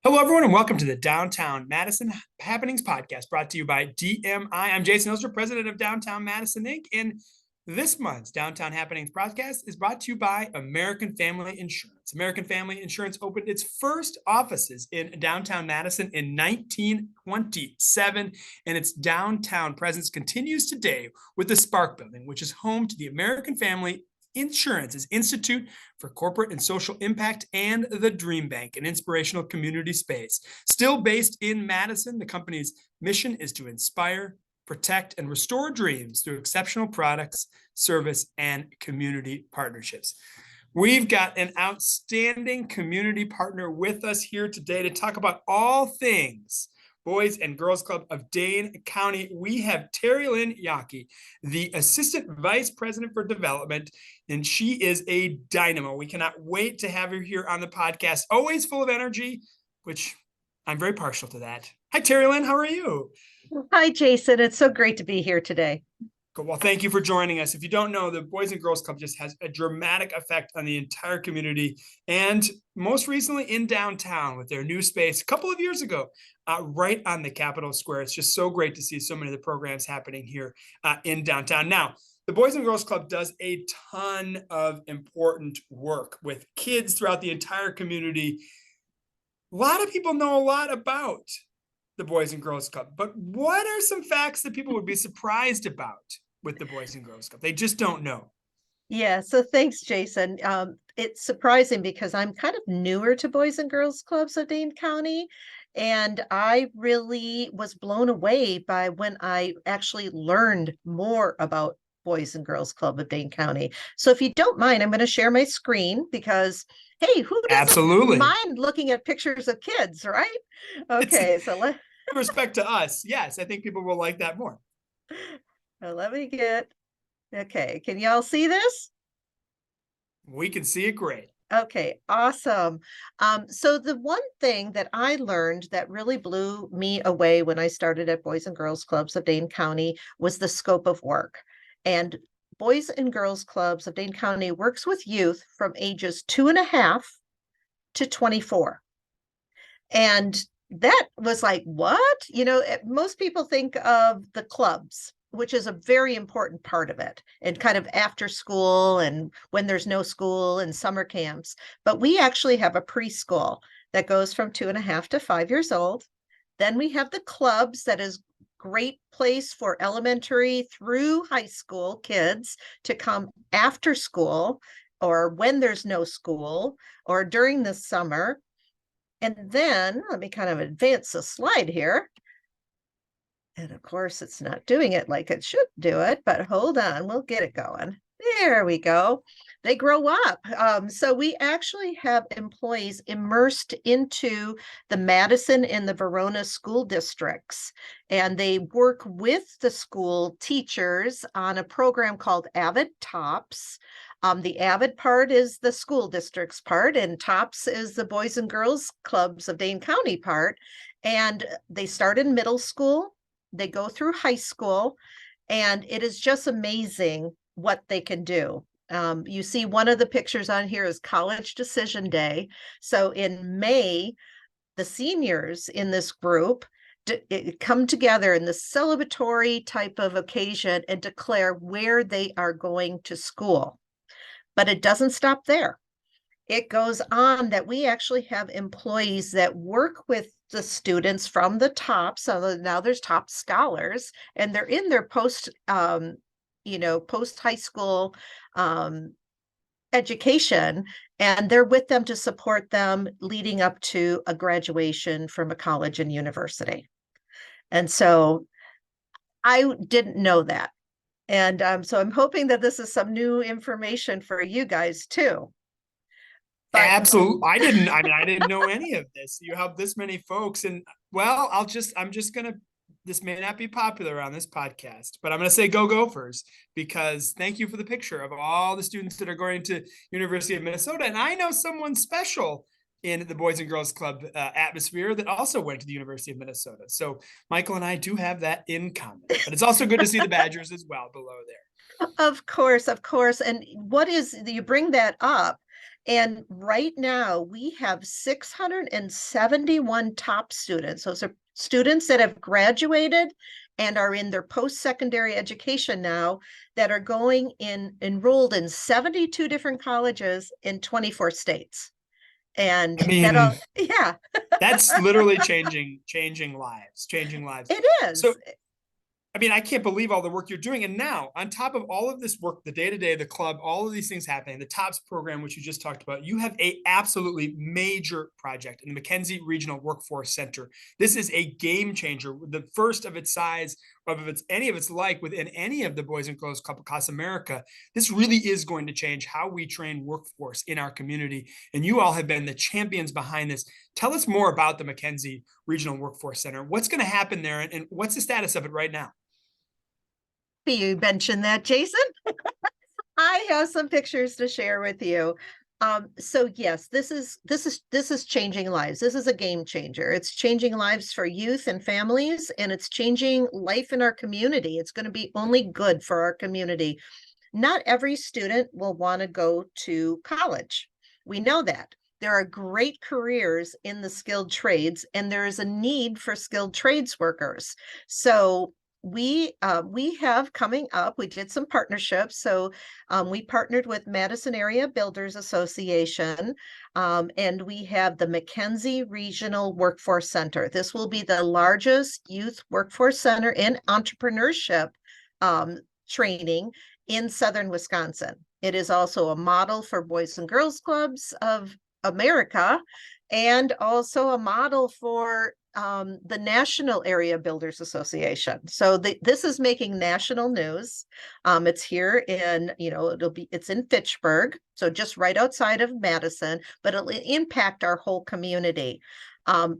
Hello, everyone, and welcome to the Downtown Madison Happenings Podcast, brought to you by DMI. I'm Jason Ilster, president of Downtown Madison, Inc. And this month's Downtown Happenings podcast is brought to you by American Family Insurance. American Family Insurance opened its first offices in downtown Madison in 1927, and its downtown presence continues today with the Spark Building, which is home to the American Family Insurance's Institute for Corporate and Social Impact and the Dream Bank, an inspirational community space. Still based in Madison, the company's mission is to inspire, protect, and restore dreams through exceptional products, service, and community partnerships. We've got an outstanding community partner with us here today to talk about all things Boys and Girls Club of Dane County. We have Terri Lynn Yanke, the Assistant Vice President for Development, and she is a dynamo. We cannot wait to have her here on the podcast. Always full of energy, which I'm very partial to that. Hi, Terri Lynn. How are you? Hi, Jason. It's so great to be here today. Cool. Well, thank you for joining us. If you don't know, the Boys and Girls Club just has a dramatic effect on the entire community, and most recently in downtown with their new space a couple of years ago, right on the Capitol Square. It's just so great to see so many of the programs happening here in downtown. Now, the Boys and Girls Club does a ton of important work with kids throughout the entire community. A lot of people know a lot about the Boys and Girls Club, but what are some facts that people would be surprised about with the Boys and Girls Club? They just don't know. Yeah, so thanks, Jason. It's surprising because I'm kind of newer to Boys and Girls Clubs of Dane County, and I really was blown away by when I actually learned more about Boys and Girls Club of Dane County. So if you don't mind, I'm going to share my screen because, hey, who doesn't Absolutely mind looking at pictures of kids, right? Okay, so with respect to us, yes, I think people will like that more. let me get, okay, can y'all see this? We can see it great. Okay, awesome. So the one thing that I learned that really blew me away when I started at Boys and Girls Clubs of Dane County was the scope of work. And Boys and Girls Clubs of Dane County works with youth from ages 2.5 to 24. And that was like, what? You know, most people think of the clubs, which is a very important part of it, and kind of after school and when there's no school and summer camps. But we actually have a preschool that goes from 2.5 to 5 years old. Then we have the clubs that is great place for elementary through high school kids to come after school or when there's no school or during the summer. And then let me kind of advance the slide here. And of course, it's not doing it like it should do it, but hold on, we'll get it going. There we go. They grow up. So we actually have employees immersed into the Madison and the Verona school districts, and they work with the school teachers on a program called Avid Tops. The Avid part is the school district's part, and Tops is the Boys and Girls Clubs of Dane County part. And they start in middle school, they go through high school, and it is just amazing what they can do. You see one of the pictures on here is College Decision Day. So in May, the seniors in this group come together in the celebratory type of occasion and declare where they are going to school. But it doesn't stop there. It goes on that we actually have employees that work with the students from the Tops. So now there's top scholars, and they're in their post high school education, and they're with them to support them leading up to a graduation from a college and university. And so I didn't know that. And so I'm hoping that this is some new information for you guys too. But absolutely. I didn't know any of this. You have this many folks, and well, this may not be popular on this podcast, but I'm going to say go Gophers, because thank you for the picture of all the students that are going to University of Minnesota. And I know someone special in the Boys and Girls Club atmosphere that also went to the University of Minnesota. So Michael and I do have that in common, but it's also good to see the Badgers as well below there. Of course. And you bring that up. And right now we have 671 top students. Those are students that have graduated and are in their post-secondary education now that are going in enrolled in 72 different colleges in 24 states. And I that all, mean, yeah, that's literally changing lives, changing lives. it So is. I mean, I can't believe all the work you're doing. And now, on top of all of this work, the day to day, the club, all of these things happening, the TOPS program, which you just talked about, you have a absolutely major project in the McKenzie Regional Workforce Center. This is a game changer, the first of its size, of its any of its like within any of the Boys and Girls Club across America. This really is going to change how we train workforce in our community. And you all have been the champions behind this. Tell us more about the McKenzie Regional Workforce Center. What's going to happen there, and what's the status of it right now? You mentioned that, Jason. I have some pictures to share with you. So yes, this is changing lives. This is a game changer. It's changing lives for youth and families, and it's changing life in our community. It's going to be only good for our community. Not every student will want to go to college. We know that. There are great careers in the skilled trades, and there is a need for skilled trades workers. So we have coming up, we did some partnerships. So we partnered with Madison Area Builders Association, and we have the McKenzie Regional Workforce Center. This will be the largest youth workforce center in entrepreneurship training in southern Wisconsin. It is also a model for Boys and Girls Clubs of America, and also a model for the National Area Builders Association. So this is making national news. It's here in, it's in Fitchburg, so just right outside of Madison, but it'll impact our whole community.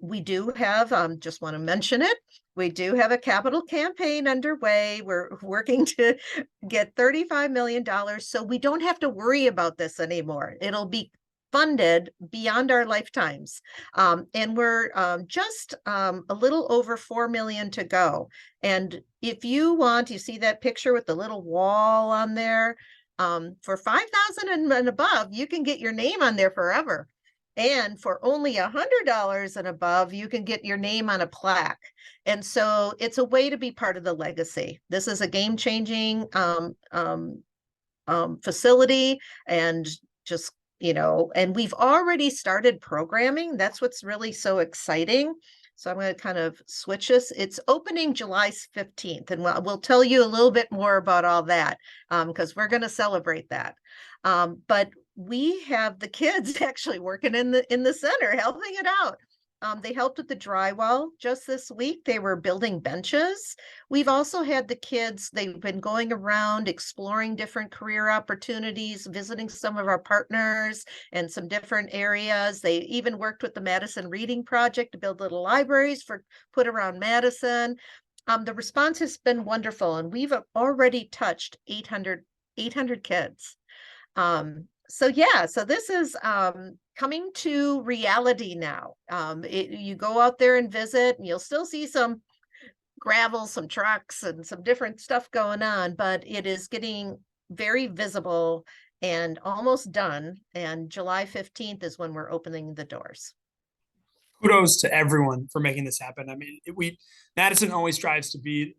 We do have, just want to mention it, we do have a capital campaign underway. We're working to get $35 million, so we don't have to worry about this anymore. It'll be funded beyond our lifetimes. And we're just a little over 4 million to go. And if you want, you see that picture with the little wall on there, for 5,000 and above, you can get your name on there forever. And for only $100 and above, you can get your name on a plaque. And so it's a way to be part of the legacy. This is a game-changing facility, and just, and we've already started programming. That's what's really so exciting. So I'm going to kind of switch this. It's opening July 15th, and we'll tell you a little bit more about all that, because we're going to celebrate that. But we have the kids actually working in the center, helping it out. They helped with the drywall just this week. They were building benches. We've also had the kids, they've been going around exploring different career opportunities, visiting some of our partners and some different areas. They even worked with the Madison Reading Project to build little libraries for put around Madison. The response has been wonderful, and we've already touched 800 kids. So yeah, so this is coming to reality now. You go out there and visit, and you'll still see some gravel, some trucks, and some different stuff going on, but it is getting very visible and almost done. And July 15th is when we're opening the doors. Kudos to everyone for making this happen. I mean, Madison always strives to be,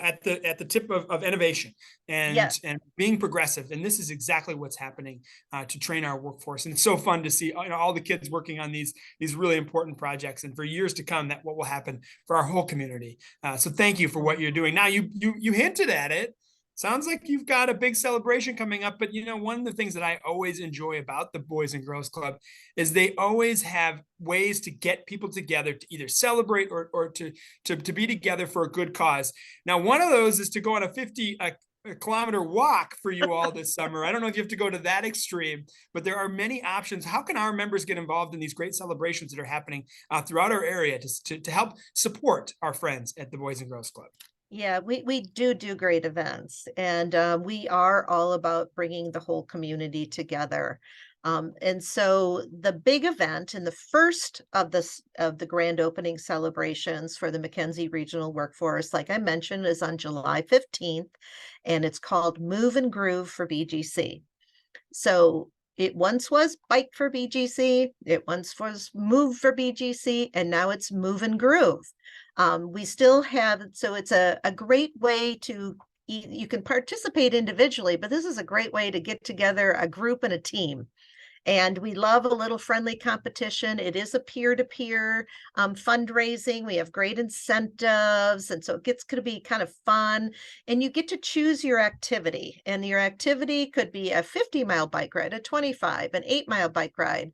at the tip of innovation Yes. and being progressive, and this is exactly what's happening to train our workforce. And it's so fun to see all the kids working on these really important projects, and for years to come, that what will happen for our whole community. So thank you for what you're doing. Now you hinted at it. Sounds like you've got a big celebration coming up, but one of the things that I always enjoy about the Boys and Girls Club is they always have ways to get people together to either celebrate or to be together for a good cause. Now, one of those is to go on a 50-kilometer walk for you all this summer. I don't know if you have to go to that extreme, but there are many options. How can our members get involved in these great celebrations that are happening throughout our area to help support our friends at the Boys and Girls Club? Yeah, we do great events, and we are all about bringing the whole community together. And so the big event and the first of the grand opening celebrations for the McKenzie Regional Workforce, like I mentioned, is on July 15th, and it's called Move and Groove for BGC. So it once was Bike for BGC, it once was Move for BGC, and now it's Move and Groove. We still have, so it's a great way to, you can participate individually, but this is a great way to get together a group and a team. And we love a little friendly competition. It is a peer-to-peer fundraising. We have great incentives. And so it gets to be kind of fun. And you get to choose your activity. And your activity could be a 50-mile bike ride, a 25, an 8-mile bike ride,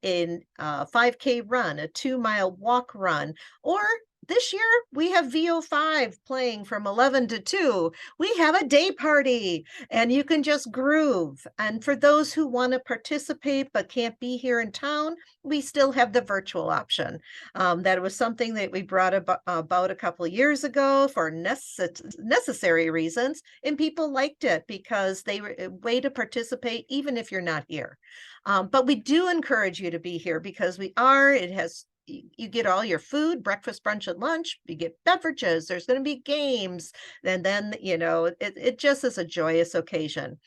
in a 5K run, a 2-mile walk run, or this year we have VO5 playing from 11 to 2. We have a day party and you can just groove. And for those who want to participate but can't be here in town, we still have the virtual option. That was something that we brought about a couple of years ago for necessary reasons, and people liked it because they were a way to participate even if you're not here. But we do encourage you to be here because it has, you get all your food, breakfast, brunch, and lunch. You get beverages. There's going to be games. And then, it just is a joyous occasion.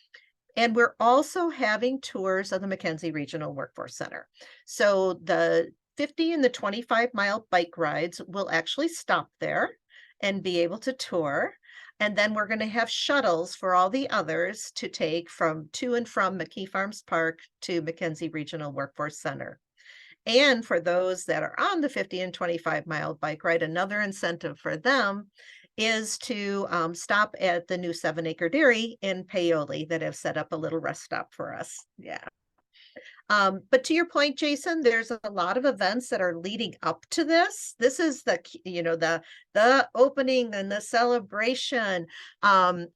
And we're also having tours of the McKenzie Regional Workforce Center. So the 50 and the 25-mile bike rides will actually stop there and be able to tour. And then we're going to have shuttles for all the others to take to and from McKee Farms Park to McKenzie Regional Workforce Center. And for those that are on the 50 and 25-mile bike ride, another incentive for them is to stop at the new 7-Acre Dairy in Paoli that have set up a little rest stop for us. Yeah. But to your point, Jason, there's a lot of events that are leading up to this. This is the opening and the celebration. And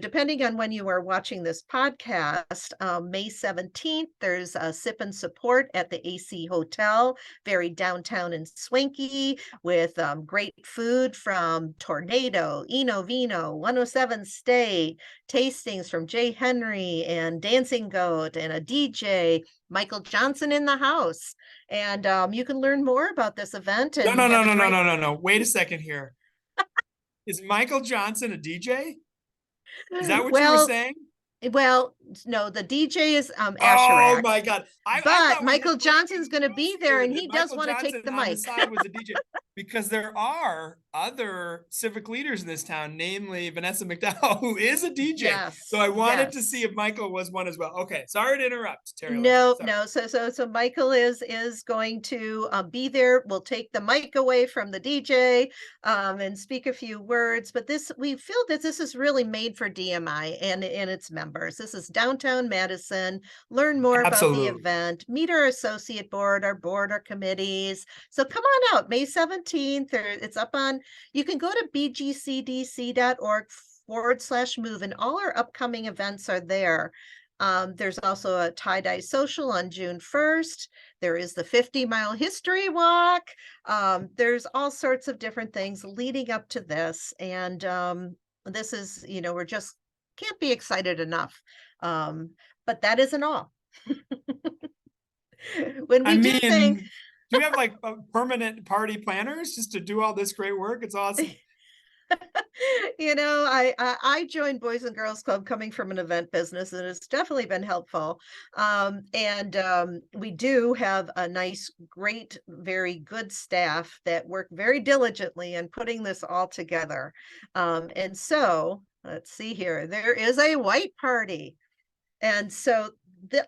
depending on when you are watching this podcast, May 17th, there's a sip and support at the AC Hotel, very downtown and swanky, with great food from Tornado, Eno Vino, 107 Stay, tastings from Jay Henry and Dancing Goat, and a DJ, Michael Johnson in the house. And you can learn more about this event and No. Wait a second here. Is Michael Johnson a DJ? Is that what you were saying? Well, no, the DJ is Oh Asherak. my God. But Michael Johnson's going to be there and he does want to take the mic. On the side was a DJ. Because there are other civic leaders in this town, namely Vanessa McDowell, who is a DJ. Yes, so I wanted to see if Michael was one as well. Okay, sorry to interrupt, Terri. No. So Michael is going to be there. We'll take the mic away from the DJ and speak a few words. But we feel that this is really made for DMI and its members. This is downtown Madison. Learn more about the event. Meet our associate board, our committees. So come on out, May 17th. It's up on, you can go to bgcdc.org/move, and all our upcoming events are there. There's also a tie-dye social on June 1st. There is the 50-mile history walk. There's all sorts of different things leading up to this. And this is, we're just can't be excited enough. But that isn't all. When we do things, do you have like permanent party planners just to do all this great work? It's awesome. I joined Boys and Girls Club coming from an event business, and it's definitely been helpful. We do have a nice, great, very good staff that work very diligently in putting this all together. And so let's see here, there is a white party. And so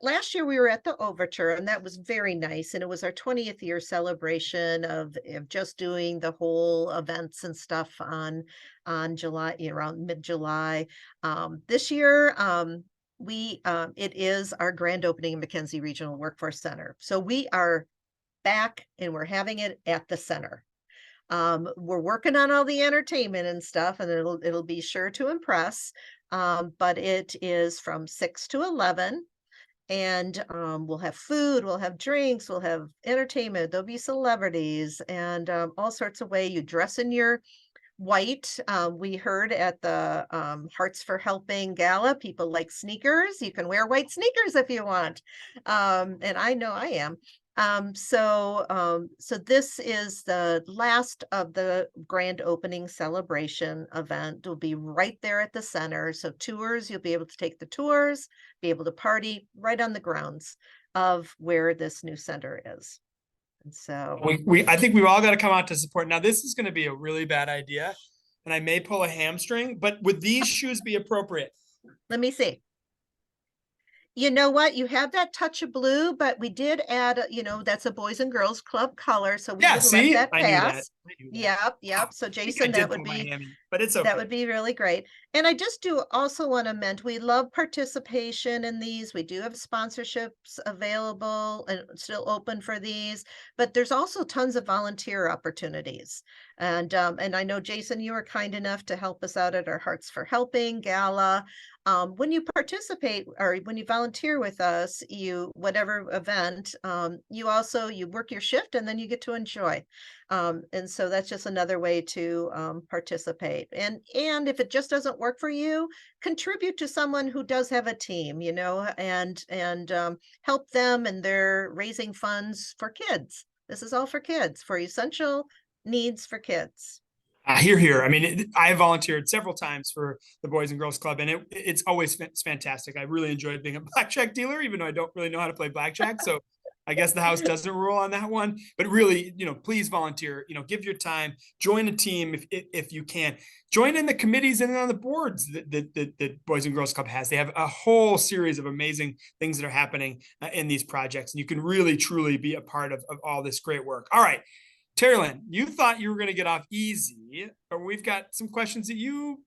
last year we were at the Overture, and that was very nice. And it was our 20th year celebration of just doing the whole events and stuff on July, around mid-July. This year, it is our grand opening in McKenzie Regional Workforce Center. So we are back and we're having it at the center. We're working on all the entertainment and stuff, and it'll be sure to impress. But it is from 6 to 11. And we'll have food, we'll have drinks, we'll have entertainment, there'll be celebrities, and all sorts of ways. You dress in your white. We heard at the Hearts for Helping Gala, people like sneakers. You can wear white sneakers if you want. And I know I am. So this is the last of the grand opening celebration event. It'll be right there at the center. So tours, you'll be able to take the tours, be able to party right on the grounds of where this new center is. And so I think we've all got to come out to support. Now, this is going to be a really bad idea, and I may pull a hamstring, but would these shoes be appropriate? let me see. You know what? You have that touch of blue, but we did add, that's a Boys and Girls Club color, so we Yeah, would let see, that I knew that. pass. I knew that. Yep, Oh, yep. So I think I Jason, did that would pull my be hammy, but it's that okay. would be really great. And I just do also want to mention we love participation in these. We do have sponsorships available and still open for these, but there's also tons of volunteer opportunities. And I know Jason, you were kind enough to help us out at our Hearts for Helping gala. When you participate or when you volunteer with us, whatever event, you work your shift and then you get to enjoy. And so that's just another way to participate. And if it just doesn't work for you, contribute to someone who does have a team, and help them, and they're raising funds for kids. This is all for kids, for essential needs for kids. Here, here. I mean, I volunteered several times for the Boys and Girls Club, and it's always fantastic. I really enjoyed being a blackjack dealer, even though I don't really know how to play blackjack. So I guess the house doesn't rule on that one. But really, please volunteer. Give your time. Join a team if you can. Join in the committees and on the boards that Boys and Girls Club has. They have a whole series of amazing things that are happening in these projects, and you can really, truly be a part of all this great work. All right. Terri Lynn, you thought you were going to get off easy, but we've got some questions that you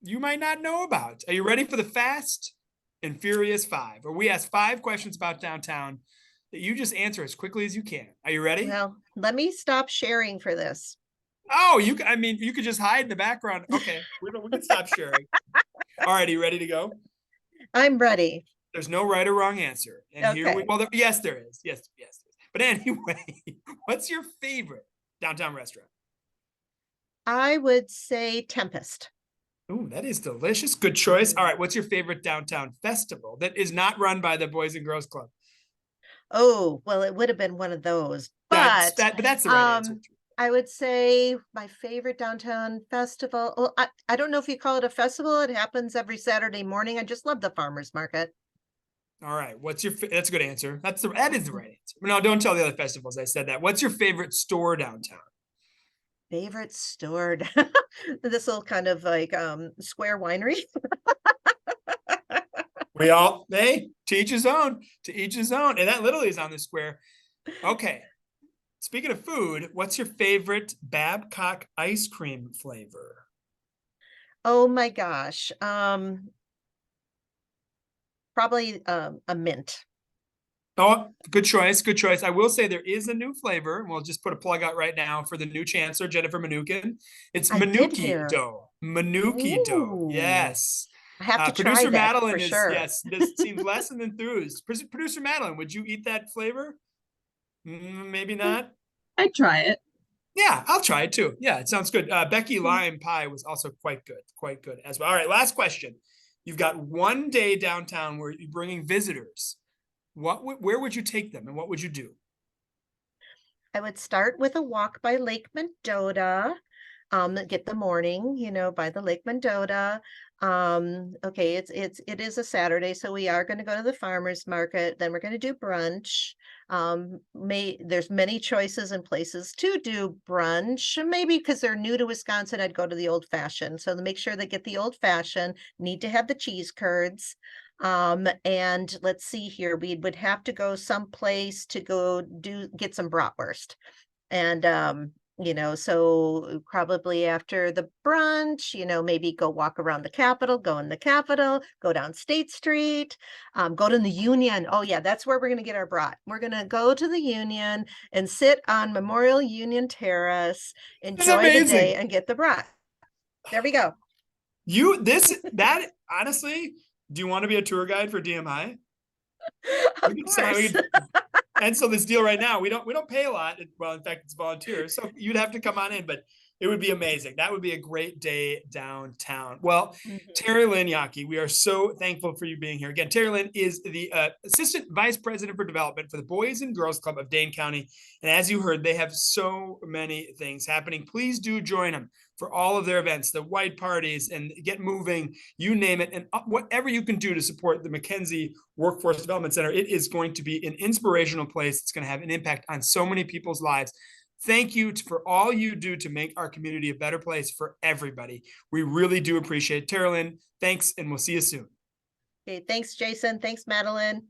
might not know about. Are you ready for the Fast and Furious 5? Or we ask 5 questions about downtown that you just answer as quickly as you can. Are you ready? Well, let me stop sharing for this. Oh, you could just hide in the background. Okay, we can stop sharing. All right, are you ready to go? I'm ready. There's no right or wrong answer. And Okay. yes, there is. Yes. But anyway, what's your favorite downtown restaurant? I would say Tempest. Ooh, that is delicious. Good choice. All right, what's your favorite downtown festival that is not run by the Boys and Girls Club? Oh, well, it would have been one of those, But that's the right answer. I would say my favorite downtown festival. Well, I don't know if you call it a festival. It happens every Saturday morning. I just love the farmers market. All right, that's a good answer. That is the right answer. No, don't tell the other festivals I said that. What's your favorite store downtown? Favorite store. This will kind of like Square Winery. Hey, to each his own, and that literally is on the square. Okay. Speaking of food, what's your favorite Babcock ice cream flavor? Oh my gosh. Probably a mint. Oh, good choice. Good choice. I will say there is a new flavor. And we'll just put a plug out right now for the new chancellor, Jennifer Mnuchin. It's I did Manuki hear. dough. Manuki dough. Ooh, Yes. I have to try Producer that Madeline for is, sure. yes, this seems less than enthused. Producer Madeline, would you eat that flavor? Maybe not. I'd try it. Yeah, I'll try it too. Yeah, it sounds good. Becky Lime Pie was also quite good as well. All right, last question. You've got one day downtown where you're bringing visitors. Where would you take them and what would you do? I would start with a walk by Lake Mendota, get the morning, by the Lake Mendota. Okay, it is a Saturday, so we are going to go to the farmers market. Then we're going to do brunch. There's many choices and places to do brunch. Maybe because they're new to Wisconsin, I'd go to the old fashioned. So to make sure they get the old fashioned, need to have the cheese curds. And let's see here, we would have to go someplace to get some bratwurst. And so probably after the brunch, maybe go walk around the Capitol, go in the Capitol, go down State Street, go to the Union. Oh yeah, that's where we're going to get our brat. We're going to go to the Union and sit on Memorial Union Terrace, enjoy the day and get the brat. There we go. Honestly, do you want to be a tour guide for DMI? Of course. And so this deal right now, we don't pay a lot. Well, in fact, it's volunteers, so you'd have to come on in. But It would be amazing. That would be a great day downtown. Well, Mhm. Terri Lynn Yanke, we are so thankful for you being here. Again, Terri Lynn is the Assistant Vice President for Development for the Boys and Girls Club of Dane County. And as you heard, they have so many things happening. Please do join them for all of their events, the white parties, and get moving, you name it. And whatever you can do to support the McKenzie Workforce Development Center, it is going to be an inspirational place. It's going to have an impact on so many people's lives. Thank you for all you do to make our community a better place for everybody. We really do appreciate it. Terri Lynn, thanks, and we'll see you soon. Okay, thanks, Jason. Thanks, Madeline.